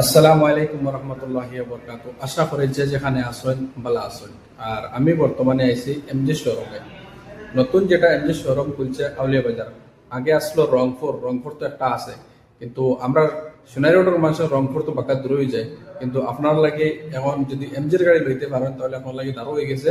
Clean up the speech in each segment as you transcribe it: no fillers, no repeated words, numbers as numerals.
আসসালামু আলাইকুম রহমতুল্লাহি বরকাতু। আশা করি যে যেখানে আসেন ভালো আছেন। আর আমি বর্তমানে আইছি এমজি শোরুমে। নতুন যেটা এমজি শোরুম খুলছে আউলিয়া বাজার। আগে আসলো রংপুর, রংপুর তো একটা আছে, কিন্তু আমরা সোনাই রোডের মানুষের রংপুর তো বাঁকা দূর হয়ে যায়। কিন্তু আপনার লাগে এখন যদি এমজির গাড়ি লইতে পারেন তাহলে আপনার লাগে দাঁড়ো হয়ে গেছে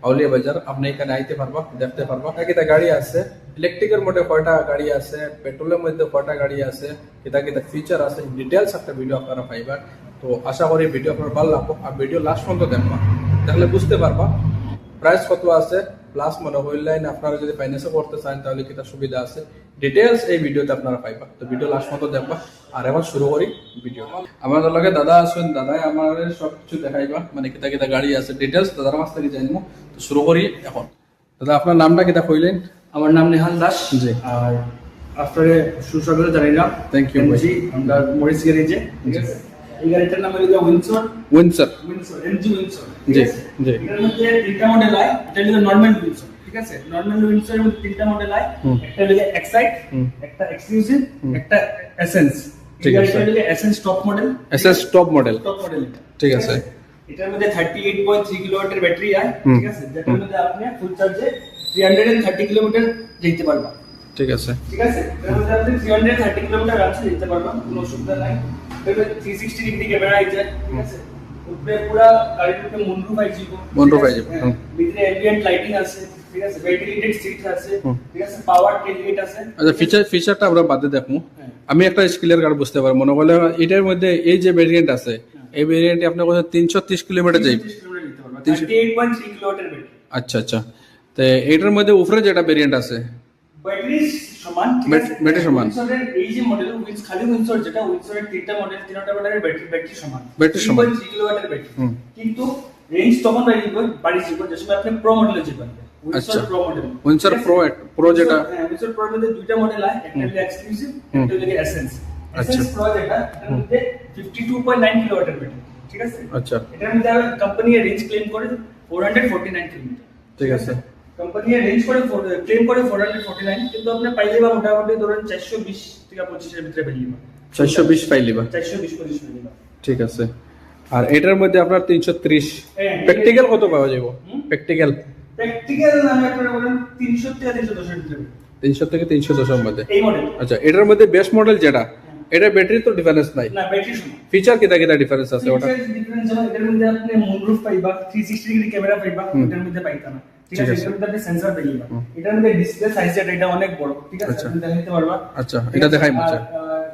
আউলিয়া বাজার। আপনি এখানে আইতে পারবা, দেখতে পারবা কিতা গাড়ি আছে, ইলেকট্রিকের মধ্যে কয়টা গাড়ি আছে, পেট্রোলের মধ্যে কয়টা গাড়ি আছে, কিতা কিতা ফিচার আছে, ডিটেলস একটা ভিডিও আপনারা পাইবা। তো আশা করি ভিডিও আপনার ভালো লাগবে, আর ভিডিও লাস্ট পর্যন্ত দেখবা, তাহলে বুঝতে পারবা প্রাইস কত আছে, প্লাস মনে হইলেন আপনারা যদি ফাইন্যান্সে করতে চান তাহলে কিতা সুবিধা আছে, ডিটেলস এই ভিডিওতে আপনারা পাইবা। তো ভিডিও লাস্ট পর্যন্ত দেখবা। আর এখন শুরু করি ভিডিও। আমাদের লগে দাদা আছেন, দাদাই আমার সবকিছু দেখাইবা, মানে কিতা কিতা গাড়ি আছে ডিটেলস দাদার কাছ থেকে জানবো। তো শুরু করি এখন। দাদা আপনার নামটা কিতা কইলেন? আমার নাম নেহাল দাস। জি। আর আপনারে সুস্বাগত জানাইলাম। Thank you, ভাই। জি, আমরা মরিস গ্যারেজে, ঠিক আছে। এই গাড়িটার নাম হলো উইন্ডসর। উইন্ডসর। MG Windsor. জি, জি। এটার মধ্যে তিনটা মডেল হয়। এটা হলো নরমাল উইন্ডসর, ঠিক আছে। নরমাল উইন্ডসরের মধ্যে তিনটা মডেল হয়। একটা হলো এক্সাইট, একটা এক্সক্লুসিভ, একটা এসেন্স। ঠিক আছে। এটা হলো essence top model. SS top model. Top model. ঠিক আছে। এটার মধ্যে 38.3 কিলোওয়াটের ব্যাটারি হয়, ঠিক আছে। যেটার মধ্যে আপনি ফুল চার্জে 330 কিলোমিটার যেতে পারবেন। ঠিক আছে। ঠিক আছে, এর মধ্যে আপনি 330 কিলোমিটার রাস্তা যেতে পারবেন, কোনো অসুবিধা নাই। এর 360 ডিগ্রি ক্যামেরা আছে, ঠিক আছে। উপরে পুরো গাড়ির উপরে মুনরুফ আছে। মুনরুফ আছে, হুম। ভিতরে অ্যাম্বিয়েন্ট লাইটিং আছে, ঠিক আছে। ভেন্টিলেটেড সিট আছে, ঠিক আছে। পাওয়ার টেলগেট আছে। আচ্ছা, ফিচারটা আমরা বাদে দেখবো। হ্যাঁ। আমি একটা স্কিলের গাড়ি বুঝতে পারবো, মনে করলে এটার মধ্যে এই যে ভেরিয়েন্ট আছে, এই ভেরিয়েন্টে আপনি কোথাও 330 কিলোমিটার যাই। 330 কিলোমিটার যেতে পারবেন। 38.3 কিলোওয়াটের ব্যাটারি। আচ্ছা আচ্ছা। তো এটার মধ্যে উপরে যেটা ভেরিয়েন্ট আছে, ব্যাটারি সমান, ঠিক আছে। ব্যাটারি সমান। উইন্ডসরের এই যে মডেল খালি উইন্ডসর যেটা, উইন্ডসরের তিনটা মডেল, তিনটা মডেলের ব্যাটারি সমান। ব্যাটারি সমান। 3.3 কিলোওয়াটের ব্যাটারি। কিন্তু রেঞ্জ তখন বাড়ি যাবে যখন আপনি প্রো মডেলে যাবেন। আচ্ছা। Windsor pro model. Windsor pro যেটা, হ্যাঁ, উইন্ডসর প্রোর মধ্যে দুইটা মডেল হয়, একটা হলো এক্সক্লুসিভ, একটা হলো এসেন্স। আচ্ছা। এসেন্স প্রো যেটা, এর মধ্যে 52.9 কিলোওয়াটের ব্যাটারি, ঠিক আছে। আচ্ছা। এটার মধ্যে কোম্পানি রেঞ্জ ক্লেম করে 449 কিলোমিটার। ঠিক আছে। কোম্পানি রেঞ্জ করে ক্লেম করে 449, কিন্তু আপনি পাইলে বা মোটামুটি ধরুন 420 থেকে 25 এর ভিতরে পাইলে বা 420 পাইলিবা। 420 25 পাইলে বা। ঠিক আছে। আর এটার মধ্যে আপনার 330। হ্যাঁ, প্র্যাকটিক্যাল কত পাওয়া যাবে? প্র্যাকটিক্যাল প্র্যাকটিক্যাল আমি আপনারা বলেন 300 থেকে 310 এর ভিতরে 300 থেকে 310 এর মধ্যে। এই মডেল। আচ্ছা, এটার মধ্যে বেস্ট মডেল যেটা, এটা ব্যাটারি তো ডিফারেন্স নাই। না, ব্যাটারি সমান। ফিচার কিতা কিতা ডিফারেন্স আছে ওটা? ফিচার ডিফারেন্স যেমন এটার মধ্যে আপনি মুনরুফ পাইবা, 360 ডিগ্রি ক্যামেরা পাইবা, এটার মধ্যে পাইতা না, ঠিক আছে। এটার মধ্যে আপনি সেন্সর পাইবা। এটার মধ্যে ডিসপ্লে সাইজ এটা অনেক বড়, ঠিক আছে। আচ্ছা। আপনি দেখাইতে পারবা। আচ্ছা, এটা দেখাই মজা।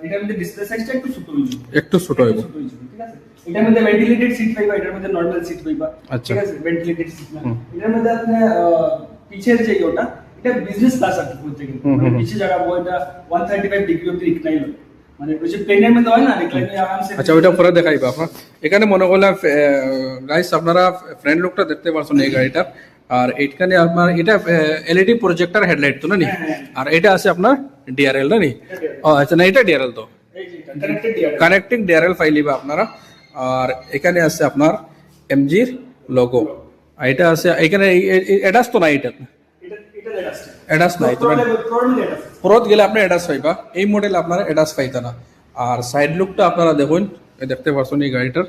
এটার মধ্যে ডিসপ্লে সাইজটা একটু ছোট হইছে, একটু ছোট হইব। ঠিক আছে। এটার মধ্যে ভেন্টিলেটেড সিট পাইবা, এটার মধ্যে নরমাল সিট পাইবা, আচ্ছা। ঠিক আছে। ভেন্টিলেটেড সিট না, এটার মধ্যে আপনি পিছের যে ওটা, এটা বিজনেস ক্লাস আর কি বলতে গেলে, মানে পিছে জায়গা এটা 135 ডিগ্রি অবধি রিক্লাইন হয়, মানে ওই যে প্লেনের মধ্যে হয় না রিক্লাইন আরামসে। আচ্ছা, ওইটা পরে দেখাইবা আপনার। এখানে মনে করলে গাইস আপনারা ফ্রন্ট লুকটা দেখতে পারছেন এই গাড়িটা। আর এইখানে আপনার এটা এলইডি প্রজেক্টর হেডলাইট তো না নি? আর এটা আছে আপনার ডিআরএল না নি? ও আচ্ছা, না এটা ডিআরএল তো এই যে কানেক্টেড ডিআর। কানেক্টিং ডিআরএল ফাইলিবা আপনারা। আর এখানে আছে আপনার এমজির লোগো। আর এটা আছে এখানে এডাস তো না, এটা এটা লেটেস্ট এডাস নাই তো। প্রোর লেটেস্ট। প্রোত গেলে আপনার এডাস পাইবা, এই মডেল আপনারা এডাস পাইতা না। আর সাইড লুকটা আপনারা দেখুন, দেখতে পারছেন এই গাড়িটার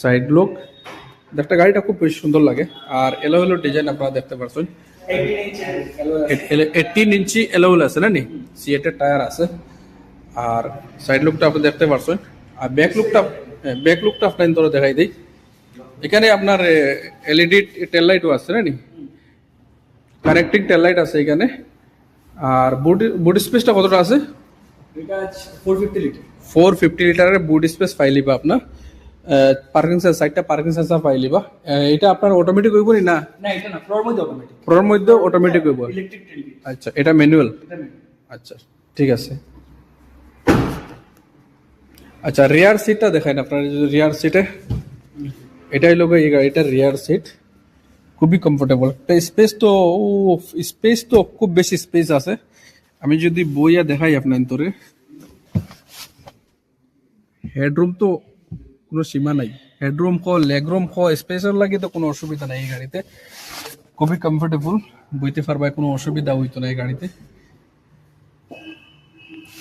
সাইড লুক, দেখতে গাড়িটা খুব বেশ সুন্দর লাগে। আর এলোভেলো ডিজাইন আপনারা দেখতে পারছেন। 18 ইঞ্চের অ্যালয়। 18 ইঞ্চি এলোভেলো আছে না নি? সিএটের টায়ার আছে। আর সাইড লুকটা আপনি দেখতে পারছেন। আর ব্যাক লুকটা আপনার ধরে দেখাই দিই। এখানে আপনার এলইডি টেল লাইটও আছে না নি? কানেক্টিং টেল লাইট আছে এখানে। আর বুট স্পেসটা কতটা আছে? এটা 450 লিটার। 450 লিটারের বুট স্পেস পাইলিবা আপনার। পার্কিং সাইডটা পার্কিং সেন্সর পাইলিবা। এটা আপনার অটোমেটিক হইব না? না, এটা না, ফ্লোর মধ্যে অটোমেটিক। ফ্লোর মধ্যে অটোমেটিক হইব। ইলেকট্রিক টেলগেট। আচ্ছা, এটা ম্যানুয়াল। এটা manual। আচ্ছা, ঠিক আছে। আচ্ছা, রিয়ার সিটটা দেখেন আপনার। রিয়ার সিটে এটাই লোক এই গাড়িটার রিয়ার সিট খুবই কমফোর্টেবল। স্পেস তো খুব বেশি স্পেস আছে। আমি যদি বইয়া দেখাই আপনার তোরে, হেডরুম তো কোনো সীমা নাই। হেডরুম খ, লেগরুম খ, স্পেসের লাগে তো কোনো অসুবিধা নাই এই গাড়িতে। খুবই কমফোর্টেবল, বইতে পারবা, কোনো অসুবিধা হইতো না এই গাড়িতে।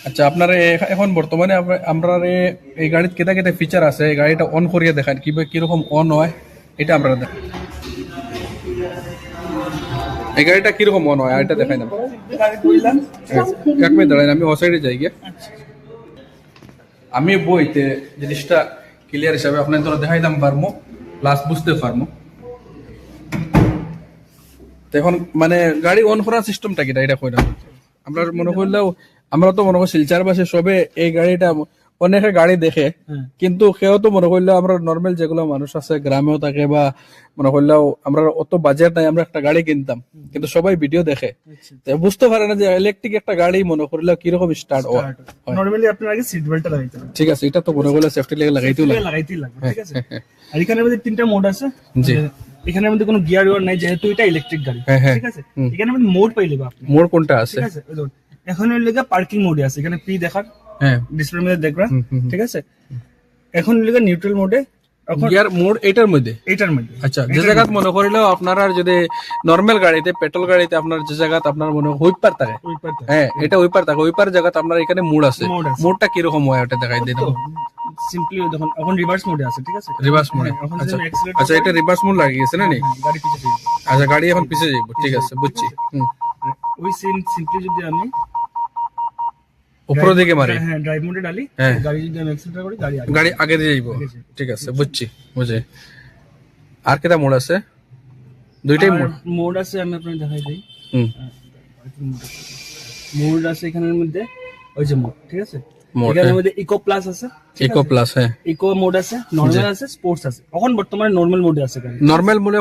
আচ্ছা আপনার এখন বর্তমানে আমরা এই গাড়িতে কেটা কেটা ফিচার আছে এই গাড়িটা অন করিয়ে দেখান কিরকম অন হয় এটা আমরা এই গাড়িটা কিরকম অন হয় এটা দেখাই না গাড়ি বললাম এক মিনিট দাঁড়ান আমি ও সাইডে যাই গিয়ে আমি বইতে জিনিসটা ক্লিয়ার হিসাবে আপনার ধরো দেখাইতাম পারবো প্লাস বুঝতে পারবো তো এখন মানে গাড়ি অন করার সিস্টেমটা কিটা এটা কইরা আমরা মনে করলেও আমরা তো মনে করি শিলচার বাসে সবে এই গাড়িটা অনেকে গাড়ি দেখে কিন্তু সেও তো মনে করলেও আমরা নর্মাল যেগুলো মানুষ আছে গ্রামেও থাকে বা মনে করলেও আমরা অত বাজেট নাই আমরা একটা গাড়ি কিনতাম কিন্তু সবাই ভিডিও দেখে তো বুঝতে পারে না যে ইলেকট্রিক একটা গাড়ি মনে করলেও কিরকম স্টার্ট হয় নরমালি আপনার আগে সিট বেল্টটা লাগাইতে হবে ঠিক আছে এটা তো মনে করলে সেফটি লেগে লাগাইতেও লাগে লাগাইতেই লাগবে ঠিক আছে আর এখানের মধ্যে তিনটা মোড আছে জি এখানের মধ্যে কোনো গিয়ার ওয়ার নাই যেহেতু এটা ইলেকট্রিক গাড়ি ঠিক আছে এখানের মধ্যে মোড পাইলে আপনি মোড় কোনটা আছে ঠিক আছে এখন এর লেগে পার্কিং মোডে আছে এখানে পি দেখার হ্যাঁ ডিসপ্লের মধ্যে দেখবা ঠিক আছে এখন এর লেগে নিউট্রাল মোডে এখন গিয়ার মোড এটার মধ্যে এটার মধ্যে আচ্ছা যে জায়গা মনে করিলেও আপনারা যদি নর্মাল গাড়িতে পেট্রোল গাড়িতে আপনার যে জায়গা আপনার মনে হুইপার থাকে ওই পারতে হ্যাঁ এটা হুইপার থাকে হুইপার জায়গাতে আপনার এখানে মোড আছে মোড আছে। মোডটা কিরকম হয় ওটা দেখাই দিন সিম্পলি দেখুন এখন রিভার্স মোডে আছে ঠিক আছে রিভার্স মোডে এখন আচ্ছা যদি accelerate আচ্ছা এটা রিভার্স মোড লাগিয়েছে না নি গাড়ি পিছে যাবে আচ্ছা গাড়ি এখন পিছিয়ে যাইব ঠিক আছে বুঝছি ওই সিম্পলি যদি আমি উপর দিকে মারি হ্যাঁ ড্রাইভ মোডে ডালি হ্যাঁ। গাড়ি যদি আমি অ্যাক্সিলারেট করি গাড়ি আগে গাড়ি আগে দিয়ে যাইব ঠিক আছে বুঝছি বুঝে আর কেটা মোড আছে দুইটাই মোড মোড আছে আমি আপনাকে দেখাই দিই হুম মোড আছে এখানের মধ্যে ওই যে মোড ঠিক আছে Mode, এখানের হ্যাঁ। মধ্যে ইকো প্লাস আছে ইকো প্লাস হ্যাঁ ইকো মোড আছে নরমাল আছে স্পোর্টস আছে এখন বর্তমানে নরমাল মোডে আছে গাড়ি নর্মাল মোডে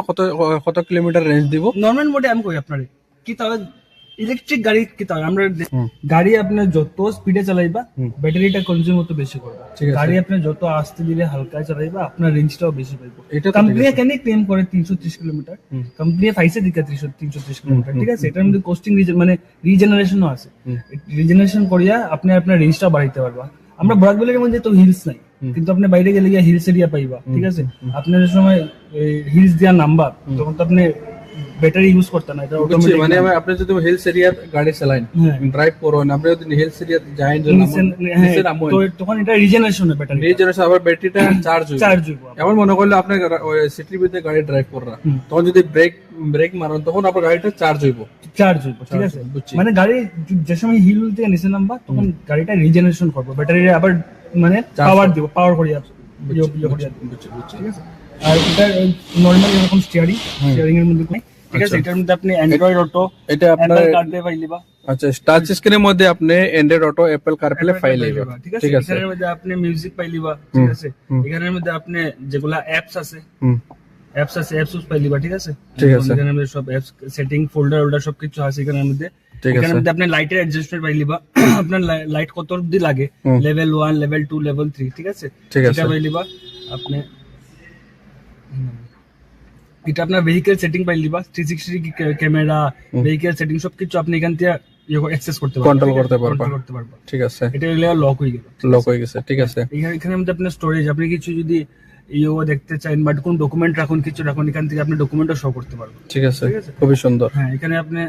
কত কিলোমিটার রেঞ্জ দিব নরমাল মোডে আমি কই আপনারে কি তাহলে ইলেকট্রিক গাড়ি কি তাহলে আমরা গাড়ি আপনার যত স্পিডে চালাইবা ব্যাটারিটা কনজিউম হতে বেশি করবে ঠিক আছে। গাড়ি আপনি যত আস্তে ধীরে হালকা চালাইবা আপনার রেঞ্জটাও বেশি পাইবো এটা তো কোম্পানি কেন ক্লেম করে 330 কিলোমিটার কোম্পানি ফাইসে দিকে 330 কিলোমিটার ঠিক আছে এটার মধ্যে কোস্টিং মানে রিজেনারেশনও আছে রিজেনারেশন করিয়া আপনি আপনার রেঞ্জটা বাড়াইতে পারবা আমরা ব্রাকবেলের মধ্যে তো হিলস নাই কিন্তু আপনি বাইরে গেলে গিয়ে হিলস এরিয়া পাইবা ঠিক আছে আপনার সময় হিলস দেওয়ার নাম্বার তখন তো আপনি ব্যাটারি ইউজ করতে না এটা বুঝছি, অটোমেটিক মানে আপনি যদি হিলস এরিয়া গাড়ি চালাইন হ্যাঁ। ড্রাইভ করেন আপনি যদি হিলস এরিয়া যাই তখন এটা রিজেনারেশন হবে ব্যাটারি রিজেনারেশন আবার ব্যাটারিটা চার্জ হইব চার্জ হইব এমন মনে করলে আপনি সিটির ভিতরে গাড়ি ড্রাইভ করা তখন যদি ব্রেক মারেন তখন আপনার গাড়িটা চার্জ হইব চার্জ হইব ঠিক আছে বুঝছি। মানে গাড়ি যে সময় হিল থেকে নিচে নামবা তখন গাড়িটা রিজেনারেশন করবে ব্যাটারি আবার মানে পাওয়ার দিব পাওয়ার করিয়া বুঝছি ঠিক আছে আর এটা নরমালি এরকম স্টিয়ারিং এর মধ্যে নাই ঠিক আছে এটার মধ্যে আপনি অ্যান্ড্রয়েড অটো এটা আপনার অ্যাপল কার্ডে পাইলিবা আচ্ছা টাচ স্ক্রিনের মধ্যে আপনি অ্যান্ড্রয়েড অটো অ্যাপল কারপ্লে ফাইল পাইলিবা, ঠিক আছে এখানের মধ্যে আপনি মিউজিক পাইলিবা ঠিক আছে এখানের মধ্যে আপনি যেগুলা অ্যাপস আছে অ্যাপস পাইলিবা ঠিক আছে ঠিক আছে। এখানের মধ্যে সব অ্যাপস সেটিং ফোল্ডার সবকিছু আছে এখানের মধ্যে ঠিক এখানের আছে। মধ্যে আপনি লাইটের অ্যাডজাস্টমেন্ট পাইলিবা আপনার লাইট কত অবধি লাগে লেভেল 1 লেভেল 2 লেভেল 3 ঠিক আছে ঠিক আছে। এটা পাইলিবা আপনি এটা আপনার ভেহিকল সেটিং পাইলিবা 360 ক্যামেরা ভেহিকল সেটিং সবকিছু আপনি এখান থেকে অ্যাক্সেস করতে পারবেন Control করতে পারবা। Control করতে পারবা ঠিক আছে এটা লক হয়ে গেল লক হয়ে গেছে ঠিক আছে এখানের মধ্যে আপনার স্টোরেজ আপনি কিছু যদি দেখতে চান বাট কোন ডকুমেন্ট রাখুন কিছু রাখুন এখান থেকে আপনি ডকুমেন্টও শো করতে পারবেন ঠিক আছে ঠিক আছে। খুবই সুন্দর হ্যাঁ এখানে আপনি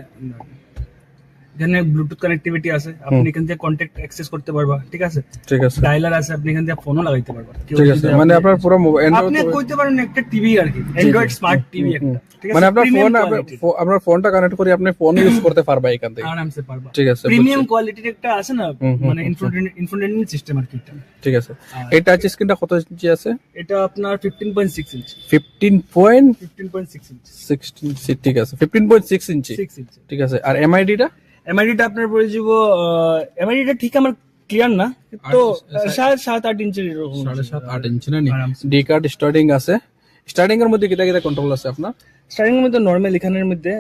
এখানে ব্লুটুথ কানেক্টিভিটি আছে আপনি এখান থেকে কন্টাক্ট অ্যাক্সেস করতে পারবা ঠিক আছে ঠিক আছে ডায়ালার আছে আপনি এখান থেকে ফোনও লাগাইতে পারবা কেউ ঠিক যদি আছে মানে আপনার পুরো আপনি কইতে পারেন একটা টিভি আর কি অ্যান্ড্রয়েড স্মার্ট টিভি একটা ঠিক আছে মানে আপনার Premium ফোন quality, আপনার ফোনটা কানেক্ট করে আপনি ফোন ইউজ করতে পারবা এখান থেকে আরামসে পারবা ঠিক আছে প্রিমিয়াম কোয়ালিটির একটা আছে না মানে ইনফোটেনমেন্ট সিস্টেম আর কি এটা। ঠিক আছে এই টাচ স্ক্রিনটা কত ইঞ্চি আছে এটা আপনার 15.6 ইঞ্চি 15.16 15.6 ইঞ্চি ঠিক আছে 15.6 ইঞ্চি 6 ইঞ্চি ঠিক আছে আর এমআইডিটা এমআইডিটা আপনার পড়ে যাব এমআইডিটা ঠিক আমার ক্লিয়ার না তো 7.5 ইঞ্চির এরকম 7.5 ইঞ্চি না নি আরামসে। ডি কার্ড স্টার্টিং আছে স্টার্টিং এর মধ্যে কিটা কিটা কন্ট্রোল আছে আপনার স্টার্টিং এর মধ্যে নরমাল এখানের মধ্যে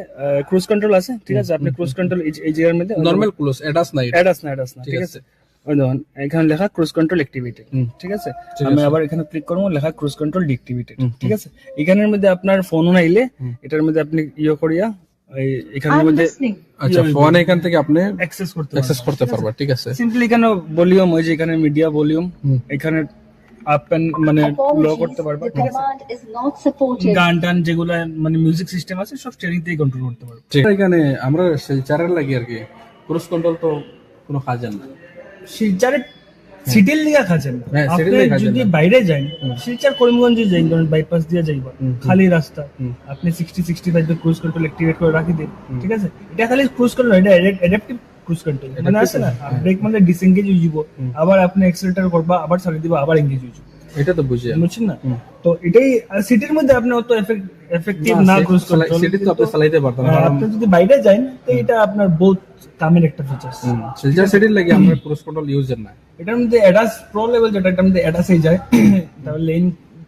ক্রুজ কন্ট্রোল আছে ঠিক আছে আপনি ক্রুজ কন্ট্রোল এই জায়গার মধ্যে নরমাল ক্লোজ এডাস নাই অ্যাডাস না ঠিক আছে ওই দেখুন এখানে লেখা ক্রুজ কন্ট্রোল অ্যাক্টিভেটেড ঠিক আছে আমি আবার এখানে ক্লিক করব লেখা ক্রুজ কন্ট্রোল ডিঅ্যাক্টিভেটেড ঠিক আছে এখানের মধ্যে আপনার ফোন নাইলে এটার মধ্যে আপনি করিয়া এখানের মধ্যে আচ্ছা ফোন এখান থেকে আপনি অ্যাক্সেস করতে অ্যাক্সেস করতে পারবা ঠিক আছে সিম্পলি এখানে ভলিউম ওই যে এখানে মিডিয়া ভলিউম এখানে আপ এন্ড মানে লো করতে পারবা ঠিক আছে command is not supported. গান টান যেগুলো মানে মিউজিক সিস্টেম আছে সব স্টিয়ারিং থেকে কন্ট্রোল করতে পারবে ঠিক এখানে আমরা শিলচারের লাগি আর কি ক্রুজ কন্ট্রোল তো কোনো কাজ না শিলচরে সিটির লিগা খাচ্ছেন হ্যাঁ, আপনি সিটির লিগা যদি খাচ্ছেন। বাইরে যান শিলচর করিমগঞ্জে যাই ধরুন বাইপাস দিয়ে যাইবা খালি রাস্তা আপনি 60-65 এ ক্রুজ কন্ট্রোল অ্যাক্টিভেট করে রাখি দিন ঠিক আছে এটা খালি ক্রুজ কন্ট্রোল এটা অ্যাডাপটিভ ক্রুজ কন্ট্রোল মানে আছে না ব্রেক মানে ডিসএনগেজ হয়ে যাব আবার আপনি অ্যাক্সিলারেটর করবা আবার ছাড়ি দিবা আবার এনগেজ হয়ে যাব এটা তো বুঝি বুঝছেন না তো এটাই সিটির মধ্যে আপনি অত এফেক্টিভ না ক্রুজ কন্ট্রোল সিটি তো আপনি চালাইতে পারতেন না, কারণ আপনি যদি বাইরে যান তো এটা আপনার বহুত কামের একটা ফিচার্স শিলচর সিটির লাগি আমরা ক্রুজ কন্ট্রোল ইউজার না। এটার মধ্যে অ্যাডাস প্রো লেভেল যেটা এটার মধ্যে অ্যাডাস হয়ে যায় তাহলে লেন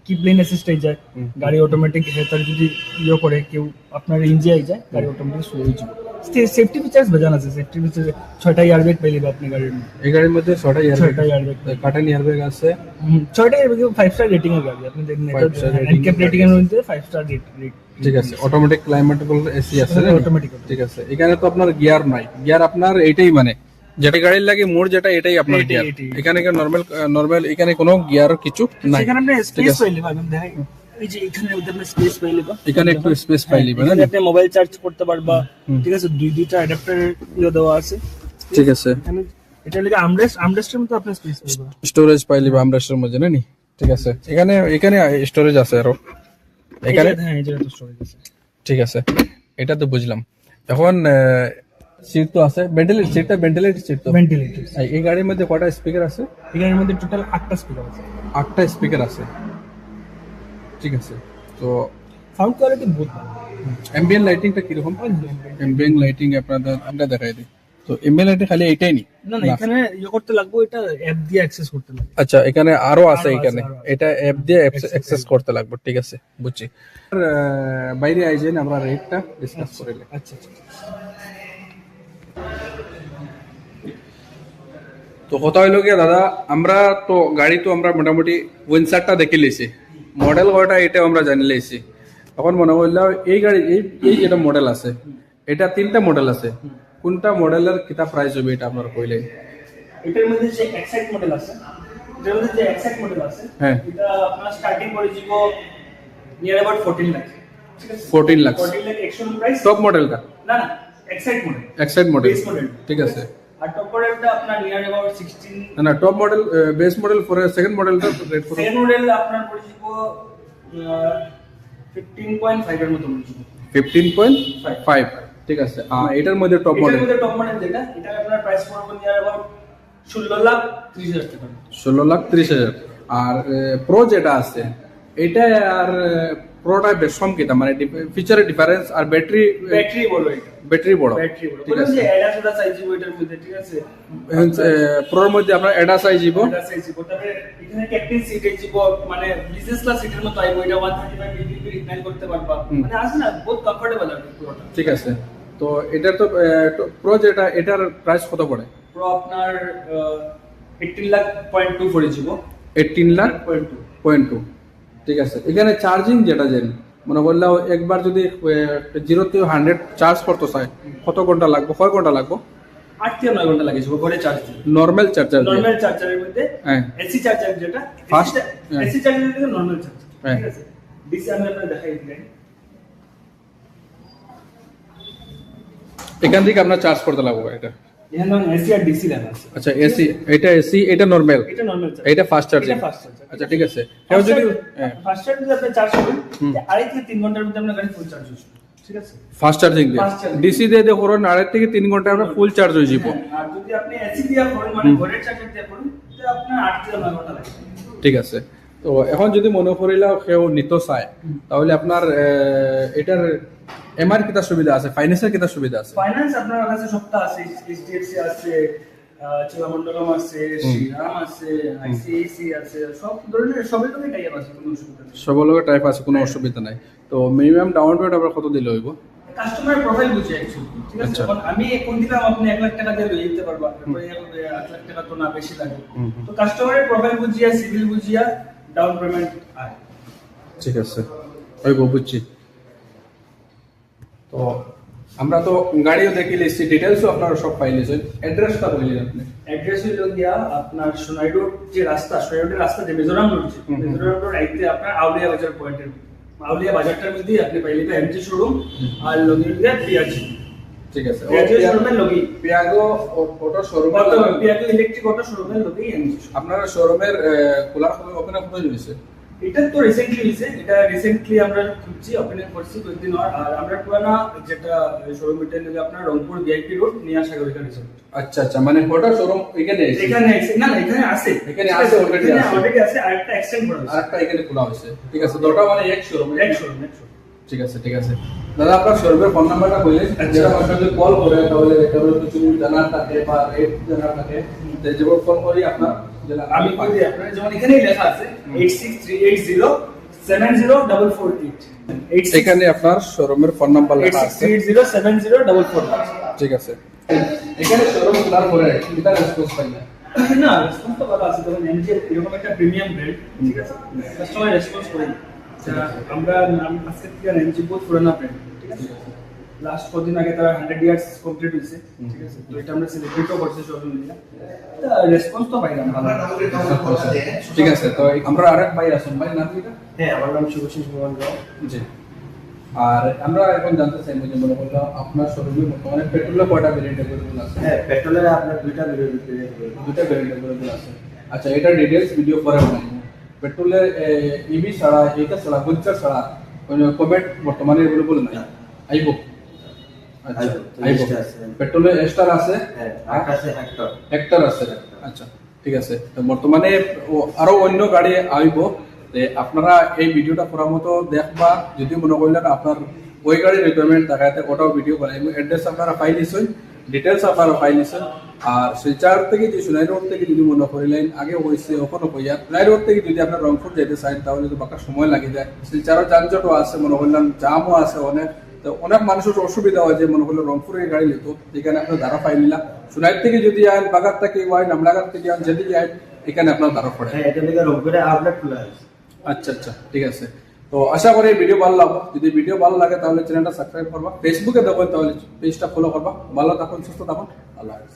কিপ লেন অ্যাসিস্ট হয়ে যায় গাড়ি অটোমেটিক হেতার যদি ইয়ে করে কেউ আপনার ইঞ্জি হয়ে যায় গাড়ি অটোমেটিক স্লো হয়ে যাবে সেফটি ফিচার্স বেজান আছে সেফটি ফিচার 6টা এয়ারব্যাগ পাইলে আপনি গাড়ির মধ্যে এই গাড়ির মধ্যে 6টা 6টা এয়ারব্যাগ কাটান এয়ারব্যাগ আছে 6টা এয়ারব্যাগ 5 স্টার রেটিং এর গাড়ি আপনি দেখেন 5 star rating এনকেপ রেটিং এর মধ্যে 5 স্টার রেট ঠিক আছে অটোমেটিক ক্লাইমেট কন্ট্রোল এসি আছে না? অটোমেটিক ঠিক আছে এখানে তো আপনার গিয়ার নাই গিয়ার আপনার এইটাই মানে যেটা গাড়ির লাগে মোড় যেটা এটাই আপনার এটাই, গিয়ার এটাই। এখানে নরমাল এখানে কোনো গিয়ার কিছু নাই সেখানে আপনি ঠিক স্পেস আছে। পাইলে পাবেন দেখাই এই যে এখানে মধ্যে আপনি স্পেস পাইলে এখানে একটু স্পেস পাইলি মানে এখানে আপনি মোবাইল চার্জ করতে পারবা ঠিক আছে দুইটা অ্যাডাপ্টার ইয়ে দেওয়া আছে ঠিক আছে এখানে এটা লাগে আমরেস্টের মধ্যে আপনি স্পেস পাইবা স্টোরেজ পাইলি বা আমরা মধ্যে না নি ঠিক আছে এখানে এখানে স্টোরেজ আছে আরো এখানে হ্যাঁ এই জায়গাতে স্টোরেজ আছে ঠিক আছে এটা তো বুঝলাম এখন সিট তো আছে ভেন্টিলেটর সিট তো ভেন্টিলেটর এই গাড়ির মধ্যে কয়টা স্পিকার আছে এখানের মধ্যে টোটাল 8টা স্পিকার আছে 8টা স্পিকার আছে ঠিক আছে তো সাউন্ড কোয়ালিটি বহুত ভালো অ্যাম্বিয়েন্ট লাইটিংটা কিরকম অ্যাম্বিয়েন্ট লাইটিং আপনাদের আমরা দেখাই দিই তো অ্যাম্বিয়েন্ট লাইটিং খালি এটাই নি না না এখানে ইয়ে করতে লাগবে এটা অ্যাপ দিয়ে অ্যাক্সেস করতে লাগবে আচ্ছা এখানে আরো আছে আরো এখানে আছে, আরো আছে। এটা অ্যাপ দিয়ে অ্যাক্সেস করতে লাগবে ঠিক আছে বুঝছি আর, বাইরে আইজেন আমরা রেটটা ডিসকাস করিলে আচ্ছা আচ্ছা তো কথা হইলো গিয়া দাদা আমরা তো গাড়ি তো আমরা মোটামুটি উইনসারটা দেখে লিছি মডেল কয়টা এটাও আমরা জানি লিছি এখন মনে হইলো এই গাড়ি এই যেটা মডেল আছে এটা 3টা মডেল আছে কোনটা মডেলের কিতা প্রাইস হবে এটা আপনারা কইলে এটার মধ্যে যে এক্সাইট মডেল আছে এটার মধ্যে যে এক্সাইট মডেল আছে হ্যাঁ এটা আপনার স্টার্টিং করে দিব নিয়ার अबाउট 14 লাখ ঠিক আছে 14 lakh 14 lakh extra price top মডেলটা না না excite model excite model base model ঠিক আছে আর টপ মডেলটা আপনার নিয়ার अबाउট 16 না না top model base model for second মডেলটা রেট করো সেকেন্ড মডেল আপনার পড়ে যাব 15.5 এর মতো পড়ে যাব 15.5 ঠিক আছে এটার মধ্যে টপ এটার মডেল মধ্যে টপ মডেল যেটা এটা আপনার প্রাইস পড়বে নিয়ার अबाउট 16 লাখ 30 হাজার টাকা 16,30,000 আর প্রো যেটা আছে এটা আর প্রোটা বেশ কম কিটা মানে ফিচারের ডিফারেন্স আর ব্যাটারি ব্যাটারি বড় এটা ব্যাটারি বড় ব্যাটারি বড় ঠিক বলেন আছে যে অ্যাডাস ওটা সাইজ ওইটার মধ্যে ঠিক আছে প্রোর মধ্যে আপনার এডা সাইজ দিব অ্যাডাস সাইজ তবে এখানে ক্যাপ্টেন সিট এই জীব মানে বিজনেস ক্লাস সিটের মতো আইবো এটা 135 ডিগ্রি রিক্লাইন করতে পারবা মানে আছে না বহুত কমফোর্টেবল আর পুরোটা ঠিক আছে তো এটার তো প্রো যেটা এটার প্রাইস কত পড়ে প্রো আপনার 18 লাখ পয়েন্ট 2 পড়ে যাব 18 লাখ পয়েন্ট 2 পয়েন্ট 2 ঠিক আছে এখানে চার্জিং যেটা যেন মনে করলেও একবার যদি 0 থেকে 100 চার্জ করতে চাই কত ঘন্টা লাগবে কয় ঘন্টা লাগবে 8 থেকে 9 ঘন্টা লাগে যাব ঘরে চার্জ দিতে নরমাল চার্জার নরমাল চার্জারের মধ্যে হ্যাঁ এসি চার্জার যেটা Fast, এসি চার্জারের থেকে নরমাল চার্জার হ্যাঁ। ঠিক আছে ডিসি আমি আপনাদের দেখাই দিই এখান থেকে আপনার চার্জ করতে লাগবে এটা এখানে এসি আর ডিসি লেখা আছে আচ্ছা এসি এটা নরমাল এটা নরমাল চার্জ এটা ফাস্ট চার্জিং এটা ফাস্ট চার্জার আচ্ছা ঠিক আছে কেউ যদি হ্যাঁ ফাস্ট চার্জ যদি আপনি চার্জ করেন আড়াই থেকে 3 ঘন্টার মধ্যে আপনার গাড়ি ফুল চার্জ হয়ে যাবে ঠিক আছে ফাস্ট চার্জিং দিয়ে Fast charging। ডিসি দিয়ে দিয়ে করুন 2.5 থেকে 3 ঘন্টা আমরা ফুল চার্জ হয়ে যাব আর যদি আপনি এসি দিয়ে করেন মানে ঘরের চার্জার দিয়ে করেন তাহলে আপনার 8 থেকে 9 ঘন্টা লাগবে ঠিক আছে তো এখন যদি মনে করিলা কেউ নিতে চায় তাহলে আপনার এটার এমআর কিটা সুবিধা আছে ফাইন্যান্সের কিটা সুবিধা আছে ফাইন্যান্স আপনার কাছে সবটা আছে এইচডিএফসি আছে চোলামণ্ডলম আছে শ্রীরাম আছে আইসিআইসি আছে সব ধরনের সবই তো টাই আছে কোনো অসুবিধা নেই সব লোকের টাইপ আছে কোনো অসুবিধা নাই তো মিনিমাম ডাউন পেমেন্ট আবার কত দিলে হইব কাস্টমার প্রোফাইল বুঝে অ্যাকচুয়ালি ঠিক আছে আচ্ছা। এখন আমি কোন দিলাম আপনি 1 লাখ টাকা দিয়ে লই যেতে পারবা তারপরে 1 লাখ টাকা তো না বেশি লাগে তো কাস্টমারের প্রোফাইল বুঝিয়া সিভিল বুঝিয়া ডাউন পেমেন্ট আয় ঠিক আছে ওই বুঝছি তো আমরা তো গাড়িও দেখি লিখছি ডিটেলসও আপনারা সব পাইলেছেন অ্যাড্রেসটা বললেন আপনি অ্যাড্রেস হলো গিয়া আপনার সোনাই রোড যে রাস্তা সোনাই রোডের রাস্তা যে মিজোরাম রোড মিজোরাম রোড আইতে আপনার আউলিয়া বাজার পয়েন্টের আউলিয়া বাজারটার মধ্যে আপনি পাইলে তো এমজি শোরুম আর লগিয়ে গিয়া পিআরজি ঠিক আছে পিয়াগো শোরুমের লগি পিয়াগো অটো শোরুম পিয়াগো ইলেকট্রিক অটো শোরুমের লগি এমজি আপনারা শোরুমের খোলার ওপেন কত হয়েছে? এটা তো রিসেন্টলি হয়েছে, এটা রিসেন্টলি আমরা খুলছি, ওপেনিং করছি কয়েকদিন আর আমরা পুরানা যেটা শোরুম এটা নিয়ে আপনার রংপুর ভিআইপি রোড নিয়া সাগরিকা রিসোর্ট। আচ্ছা আচ্ছা, মানে ওটা শোরুম এখানে আছে? এখানে আছে না, এখানে আছে, এখানে আছে, অলরেডি আছে, আরেকটা এক্সটেন্ড করা হয়েছে, আরেকটা এখানে খোলা হয়েছে। ঠিক আছে, দুটো মানে এক শোরুম। এক শোরুম। ঠিক আছে ঠিক আছে দাদা, আপনার শোরুমের ফোন নাম্বারটা বললেন, যেটা মানুষ যদি কল করে তাহলে একেবারে কিছু জানার থাকে বা রেট জানার থাকে, যেমন ফোন করি আপনার আমি কই দিই আপনার, যেমন এখানেই লেখা আছে 863807448 এখানে আপনার শোরুমের ফোন নাম্বার লেখা আছে 863807448। ঠিক আছে, এখানে শোরুম খোলার পরে এটা রেসপন্স পাই না? না, রেসপন্স তো ভালো আছে, তখন এমজি এরকম একটা প্রিমিয়াম ব্র্যান্ড, ঠিক আছে, কাস্টমার রেসপন্স করে। আমরা আজকে থেকে এমজি বহুত পুরানা ব্র্যান্ড, ঠিক আছে, লাস্ট কদিন আগে তারা 100 ইয়ার্স কমপ্লিট হয়েছে, ঠিক আছে, তো এটা আমরা সেলিব্রেটও করছি সোশ্যাল মিডিয়া, রেসপন্স তো পাইলাম ভালো। ঠিক আছে, তো আমরা আরেক ভাই আছেন, ভাই নাম কি? হ্যাঁ, আমার নাম শুভশ্রী মোহন রাও। জি, আর আমরা এখন জানতে চাইবো যে মনে করলো আপনার শোরুমে বর্তমানে পেট্রোলের কয়টা ভেরিয়েন্ট অ্যাভেলেবল আছে? হ্যাঁ, পেট্রোলের আপনার দুইটা ভেরিয়েন্ট আছে। আচ্ছা, এটা ডিটেইলস ভিডিও পরে বানাবো। পেট্রোলের ইভি ছাড়া, এটা ছাড়া, গুলচার ছাড়া কোনো কমেন্ট বর্তমানে অ্যাভেলেবল নাই, আইব? আচ্ছা, আইব। পেট্রোলের এস্টার আছে, হ্যাঁ, আছে হেক্টর আছে। আচ্ছা, ঠিক আছে, তো বর্তমানে আরো অন্য গাড়ি আইব, আপনারা এই ভিডিওটা করার মতো দেখবা। যদি মনে করলেন আপনার ওই গাড়ির রিকোয়ারমেন্ট দেখাতে, ওটাও ভিডিও বানাইব। অ্যাড্রেস আপনারা পাই নিছেন, ডিটেলস আপনারা পাই নিছেন। আর শিলচর থেকে যে সোনাই রোড থেকে যদি মনে করিলেন, আগে হয়েছে ওখানে কইয়া সোনাই রোড থেকে যদি আপনার রংপুর যেতে চান তাহলে তো বাঁকা সময় লাগে যায়। শিলচরও যানজটও আছে, মনে করলেন জামও আছে অনেক, তো অনেক মানুষের অসুবিধা হয় যে মনে করলো রংপুরের গাড়ি নিত, যেখানে আপনার দ্বারা পাই নিলাম। সোনাই থেকে যদি আইন, বাগার থেকে আইন, নামলাগার থেকে আইন, যেদিকে আইন, এখানে আপনার দ্বারা পড়ে। হ্যাঁ, এটা থেকে রংপুরে আউটলেট খোলা আছে। আচ্ছা আচ্ছা, ঠিক আছে, তো আশা করি ভিডিও ভালো লাগবে। যদি ভিডিও ভালো লাগে তাহলে চ্যানেলটা সাবস্ক্রাইব করবা, ফেসবুকে দেখবেন তাহলে পেজটা ফলো করবা। ভালো থাকুন, সুস্থ থাকুন, আল্লাহ হাফেজ।